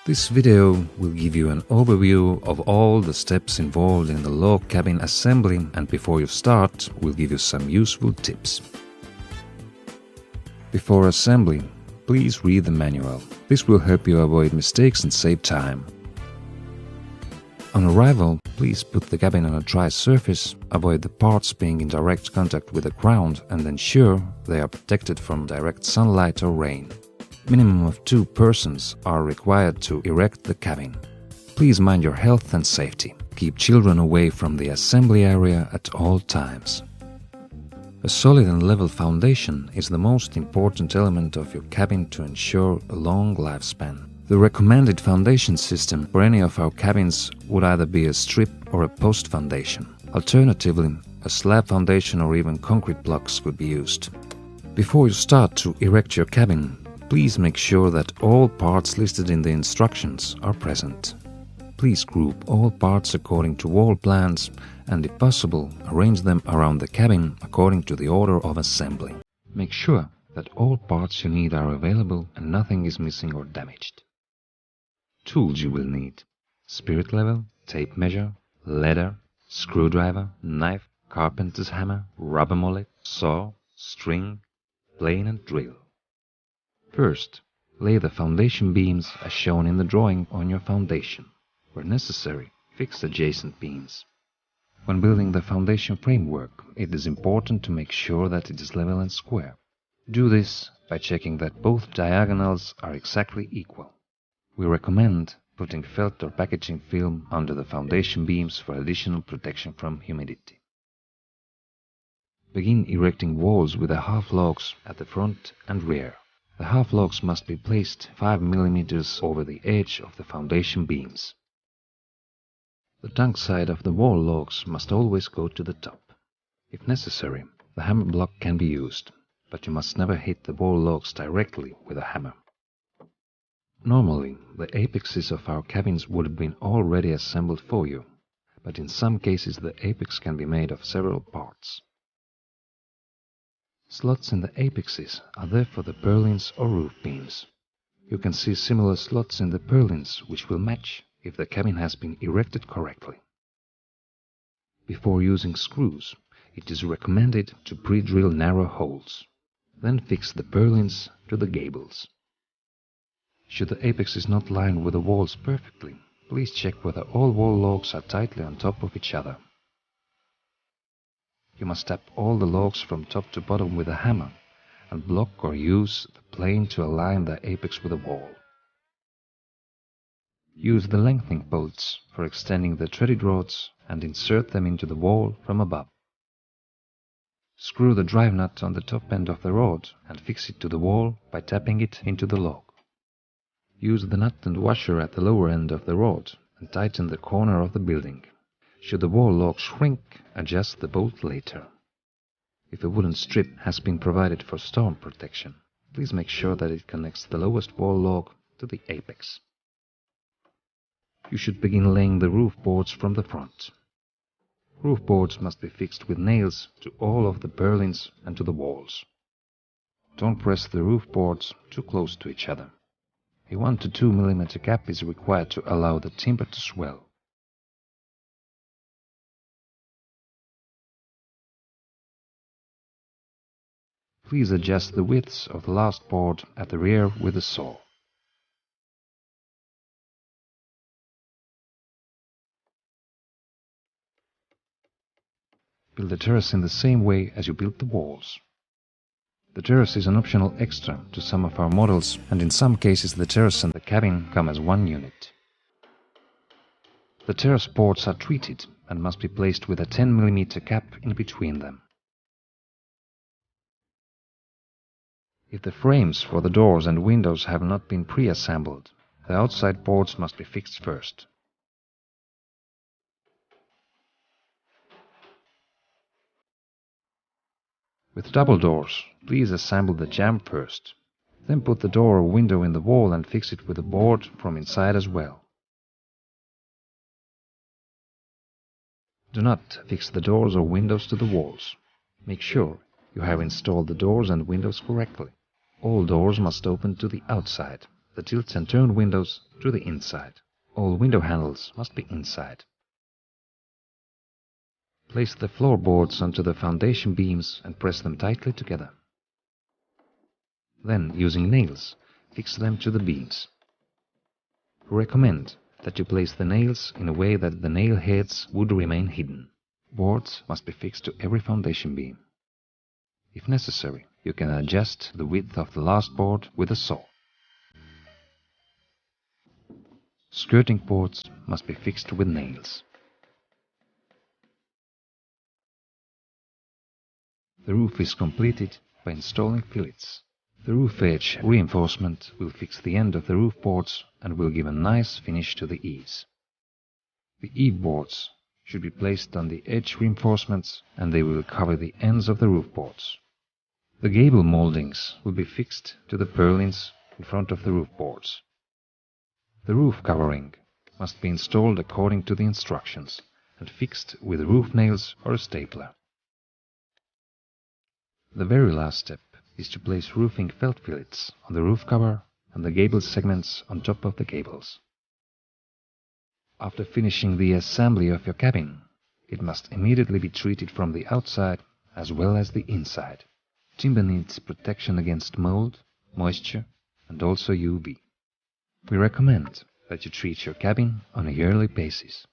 This video will give you an overview of all the steps involved in the log cabin assembly, and before you start, we'll give you some useful tips. Before assembly, please read the manual. This will help you avoid mistakes and save time. On arrival, please put the cabin on a dry surface, avoid the parts being in direct contact with the ground, and ensure they are protected from direct sunlight or rain. Minimum of 2 persons are required to erect the cabin. Please mind your health and safety. Keep children away from the assembly area at all times. A solid and level foundation is the most important element of your cabin to ensure a long lifespan. The recommended foundation system for any of our cabins would either be a strip or a post foundation. Alternatively, a slab foundation or even concrete blocks could be used. Before you start to erect your cabin, please make sure that all parts listed in the instructions are present. Please group all parts according to wall plans and, if possible, arrange them around the cabin according to the order of assembly. Make sure that all parts you need are available and nothing is missing or damaged. Tools you will need: spirit level, tape measure, ladder, screwdriver, knife, carpenter's hammer, rubber mallet, saw, string, plane and drill. First, lay the foundation beams as shown in the drawing on your foundation. Where necessary, fix adjacent beams. When building the foundation framework, it is important to make sure that it is level and square. Do this by checking that both diagonals are exactly equal. We recommend putting felt or packaging film under the foundation beams for additional protection from humidity. Begin erecting walls with the half logs at the front and rear. The half logs must be placed 5 mm over the edge of the foundation beams. The tongue side of the wall logs must always go to the top. If necessary, the hammer block can be used, but you must never hit the wall logs directly with a hammer. Normally, the apexes of our cabins would have been already assembled for you, but in some cases the apex can be made of several parts. Slots in the apexes are there for the purlins or roof beams. You can see similar slots in the purlins which will match if the cabin has been erected correctly. Before using screws, it is recommended to pre-drill narrow holes. Then fix the purlins to the gables. Should the apexes not line with the walls perfectly, please check whether all wall logs are tightly on top of each other. You must tap all the logs from top to bottom with a hammer and block or use the plane to align the apex with the wall. Use the lengthening bolts for extending the threaded rods and insert them into the wall from above. Screw the drive nut on the top end of the rod and fix it to the wall by tapping it into the log. Use the nut and washer at the lower end of the rod and tighten the corner of the building. Should the wall log shrink, adjust the bolt later. If a wooden strip has been provided for storm protection, please make sure that it connects the lowest wall log to the apex. You should begin laying the roof boards from the front. Roof boards must be fixed with nails to all of the purlins and to the walls. Don't press the roof boards too close to each other. A 1 to 2 mm gap is required to allow the timber to swell. Please adjust the widths of the last board at the rear with a saw. Build the terrace in the same way as you built the walls. The terrace is an optional extra to some of our models, and in some cases the terrace and the cabin come as one unit. The terrace boards are treated and must be placed with a 10 mm gap in between them. If the frames for the doors and windows have not been pre-assembled, the outside boards must be fixed first. With double doors, please assemble the jamb first. Then put the door or window in the wall and fix it with a board from inside as well. Do not fix the doors or windows to the walls. Make sure you have installed the doors and windows correctly. All doors must open to the outside. the tilt and turn windows to the inside. All window handles must be inside. Place the floorboards onto the foundation beams and press them tightly together. Then, using nails, fix them to the beams. We recommend that you place the nails in a way that the nail heads would remain hidden. Boards must be fixed to every foundation beam. If necessary, you can adjust the width of the last board with a saw. Skirting boards must be fixed with nails. The roof is completed by installing fillets. The roof edge reinforcement will fix the end of the roof boards and will give a nice finish to the eaves. The eave boards should be placed on the edge reinforcements and they will cover the ends of the roof boards. The gable moldings will be fixed to the purlins in front of the roof boards. The roof covering must be installed according to the instructions and fixed with roof nails or a stapler. The very last step is to place roofing felt fillets on the roof cover and the gable segments on top of the gables. After finishing the assembly of your cabin, it must immediately be treated from the outside as well as the inside. Timber needs protection against mold, moisture, and also UV. We recommend that you treat your cabin on a yearly basis.